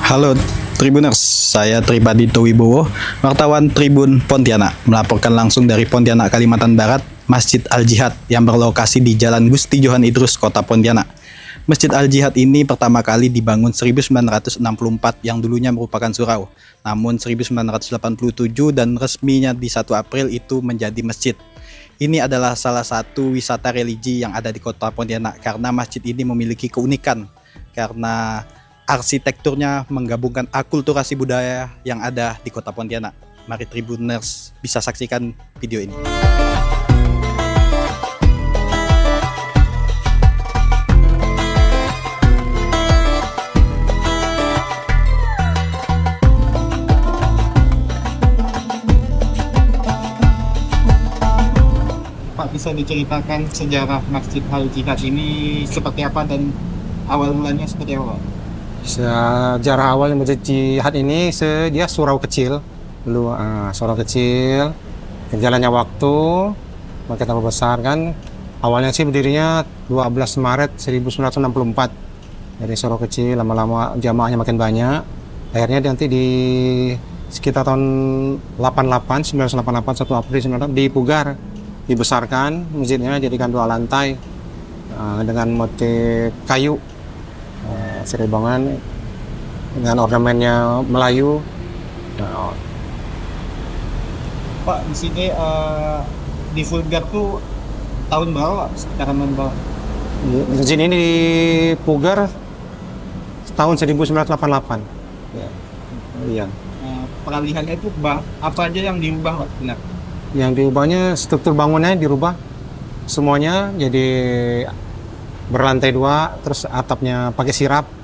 Halo Tribuners, saya Tribadito Wibowo, wartawan Tribun Pontianak, melaporkan langsung dari Pontianak, Kalimantan Barat, Masjid Al-Jihad yang berlokasi di Jalan Gusti Johan Idrus, Kota Pontianak. Masjid Al-Jihad ini pertama kali dibangun 1964 yang dulunya merupakan surau. Namun 1987 dan resminya di 1 April itu menjadi masjid. Ini adalah salah satu wisata religi yang ada di Kota Pontianak karena masjid ini memiliki keunikan karena arsitekturnya menggabungkan akulturasi budaya yang ada di Kota Pontianak. Mari Tribuners bisa saksikan video ini. Pak, bisa diceritakan sejarah Masjid Al-Jihad ini seperti apa dan awal mulanya seperti apa, Pak? Sejarah awal Masjid Jihad ini dia surau kecil dulu, surau kecil. Jalannya waktu makin tambah besar kan. Awalnya sih berdirinya 12 Maret 1964 dari surau kecil, lama-lama jamaahnya makin banyak. Akhirnya nanti di sekitar tahun 1988 1 April 1988 dipugar, dibesarkan masjidnya, jadikan 2 lantai dengan motif kayu. Seribangan dengan ornamennya Melayu. Pak, di sini di Vulgar tuh tahun berapa, Pak? Sekarang berapa? Masjid ini dipugar tahun 1988. Ya. Iya. Peralihannya itu apa aja yang diubah, Pak? Benar. Yang diubahnya struktur bangunannya dirubah semuanya jadi berlantai 2, terus atapnya pakai sirap.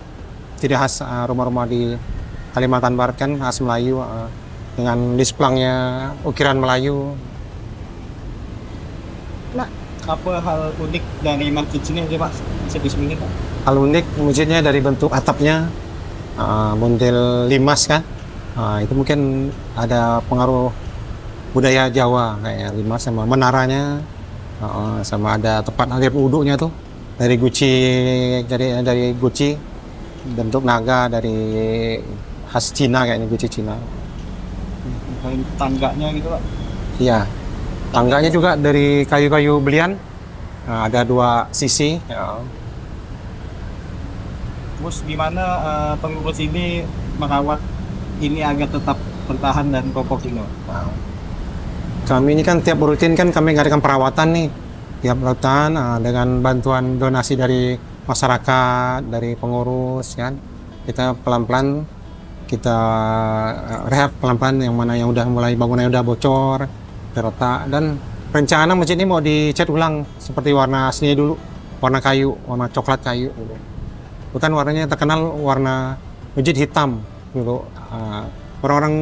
Tidak khas rumah-rumah di Kalimantan Barat kan, khas Melayu, dengan displangnya ukiran Melayu. Nah, apa hal unik dari masjid sini aja, Pak? Bisa disebutkan, Pak? Hal unik masjidnya dari bentuk atapnya, model limas kan. Itu mungkin ada pengaruh budaya Jawa kayak limas, sama menaranya, sama ada tempat air wudhunya tuh dari guci bentuk naga dari khas Cina, kayaknya guci Cina. Tangganya gitu, Pak? Iya, tangganya juga dari kayu-kayu belian, ada 2 sisi. Ya. Terus gimana pengurus ini merawat ini agar tetap bertahan dan kokoh ini, Pak? Kami ini kan tiap rutin kan kami ngadakan perawatan nih, tiap rutin dengan bantuan donasi dari masyarakat, dari pengurus kan. Kita pelan-pelan kita rehab pelan-pelan yang mana yang udah mulai bangunannya udah bocor, retak, dan rencana masjid ini mau dicat ulang seperti warna aslinya dulu, warna kayu, warna coklat kayu gitu. Bukan warnanya terkenal warna masjid hitam gitu. Orang-orang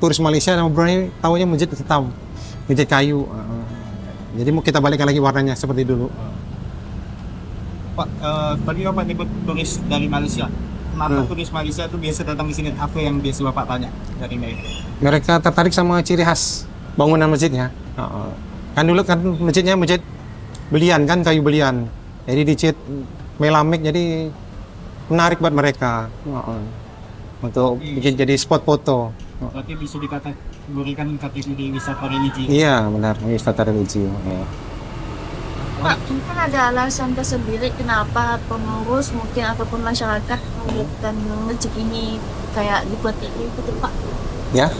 turis Malaysia sama Brunei tahunya masjid hitam, masjid kayu. Jadi mau kita balikkan lagi warnanya seperti dulu. Pak, tadi Bapak nyebut turis dari Malaysia. Kenapa turis Malaysia itu biasa datang di sini? Apa yang biasa Bapak tanya dari mereka? Mereka tertarik sama ciri khas bangunan masjidnya. Kan dulu kan masjidnya masjid belian kan, kayu belian. Jadi dicat melamik, jadi menarik buat mereka untuk bikin jadi spot foto. Berarti bisa dikategorikan kategori wisata religi. Iya benar, wisata religi. Ya. Pak, mungkin ada alasan tersendiri kenapa pengurus mungkin ataupun masyarakat menjadikan masjid ini kayak dibuat ini gitu, Pak? Ya,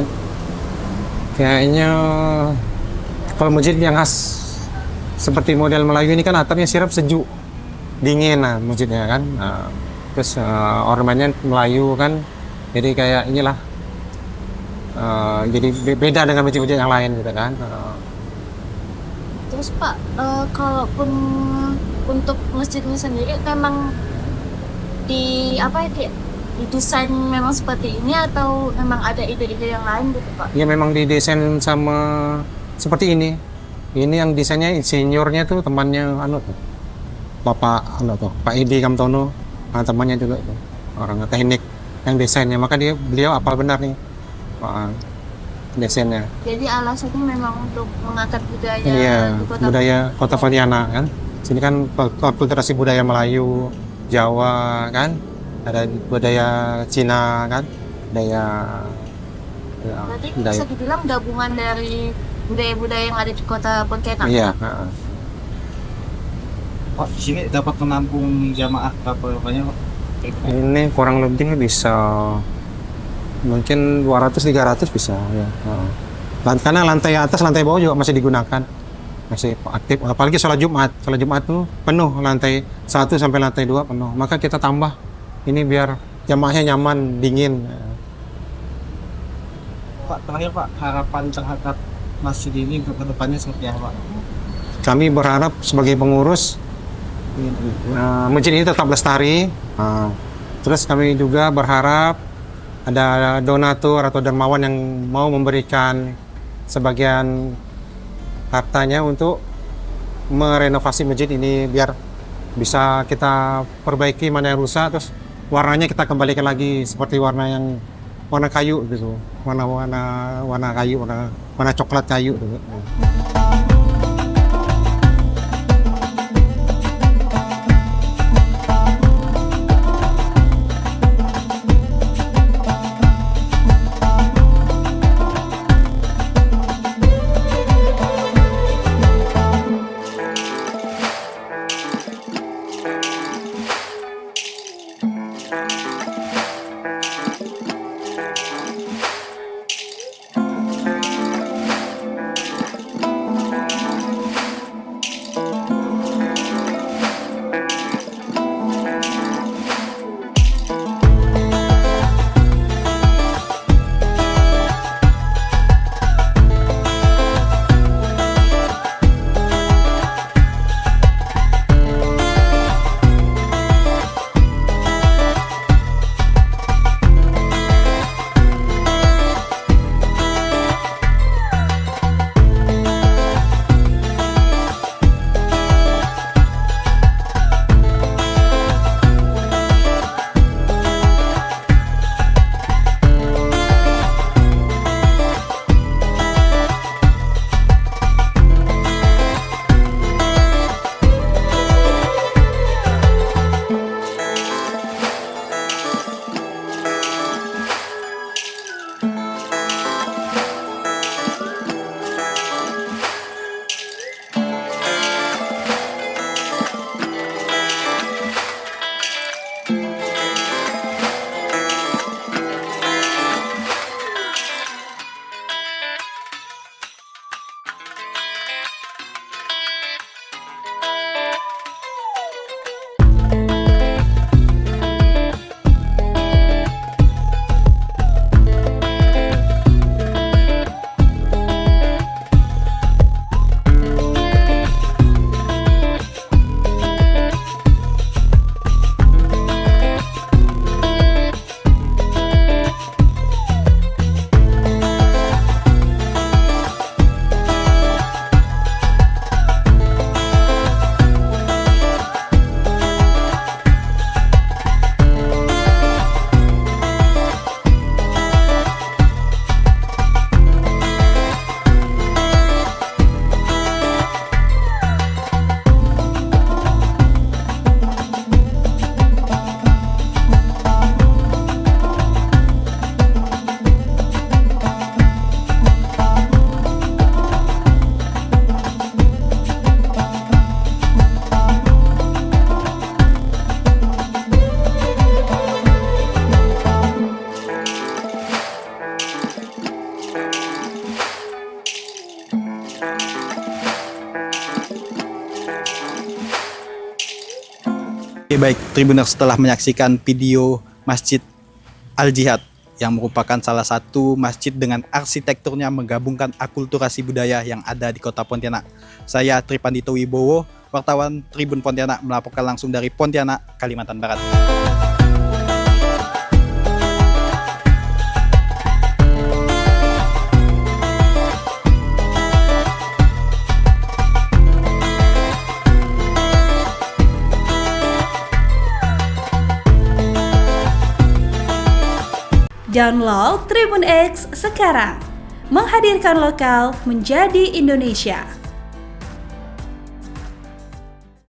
kayaknya kalau masjid yang khas seperti model Melayu ini kan atapnya sirap, sejuk, dingin masjidnya kan. Terus ornamennya Melayu kan, jadi kayak inilah. Jadi beda dengan masjid-masjid yang lain gitu kan. Terus Pak, kalaupun untuk masjidnya sendiri memang didesain memang seperti ini atau memang ada ide-ide yang lain gitu, Pak? Ya memang didesain sama seperti ini. Ini yang desainnya insinyurnya tuh temannya Bapak Pak Edi Kamtono, temannya juga tuh, orang teknik yang desainnya. Maka beliau apal benar nih desainnya. Jadi alasannya memang untuk mengangkat budaya Iya, di Kota budaya Kota Pontianak kan. Sini kan akulturasi budaya Melayu, Jawa kan. ada budaya Cina kan, budaya Berarti budaya. bisa dibilang gabungan dari budaya-budaya yang ada di kota Pontianak. Iya, Pak, di sini dapat menampung jamaah berapa banyak Pak? ini kurang lebih bisa mungkin 200-300 bisa ya. Karena lantai atas, lantai bawah juga masih digunakan, masih aktif. Apalagi sholat Jumat tuh penuh, lantai 1 sampai lantai 2 penuh. Maka kita tambah ini biar jamaahnya nyaman, dingin. Pak, terakhir Pak, harapan terhadap masjid ini untuk kedepannya seperti apa Pak? Kami berharap sebagai pengurus masjid ini tetap lestari. Terus kami juga berharap ada donatur atau dermawan yang mau memberikan sebagian hartanya untuk merenovasi masjid ini biar bisa kita perbaiki mana yang rusak, terus warnanya kita kembalikan lagi seperti warna kayu gitu, warna kayu, warna coklat kayu gitu. Oke, baik, Tribuners, setelah menyaksikan video Masjid Al-Jihad yang merupakan salah satu masjid dengan arsitekturnya menggabungkan akulturasi budaya yang ada di Kota Pontianak. Saya Tripandito Wibowo, wartawan Tribun Pontianak, melaporkan langsung dari Pontianak, Kalimantan Barat. Download Tribun X sekarang, menghadirkan lokal menjadi Indonesia.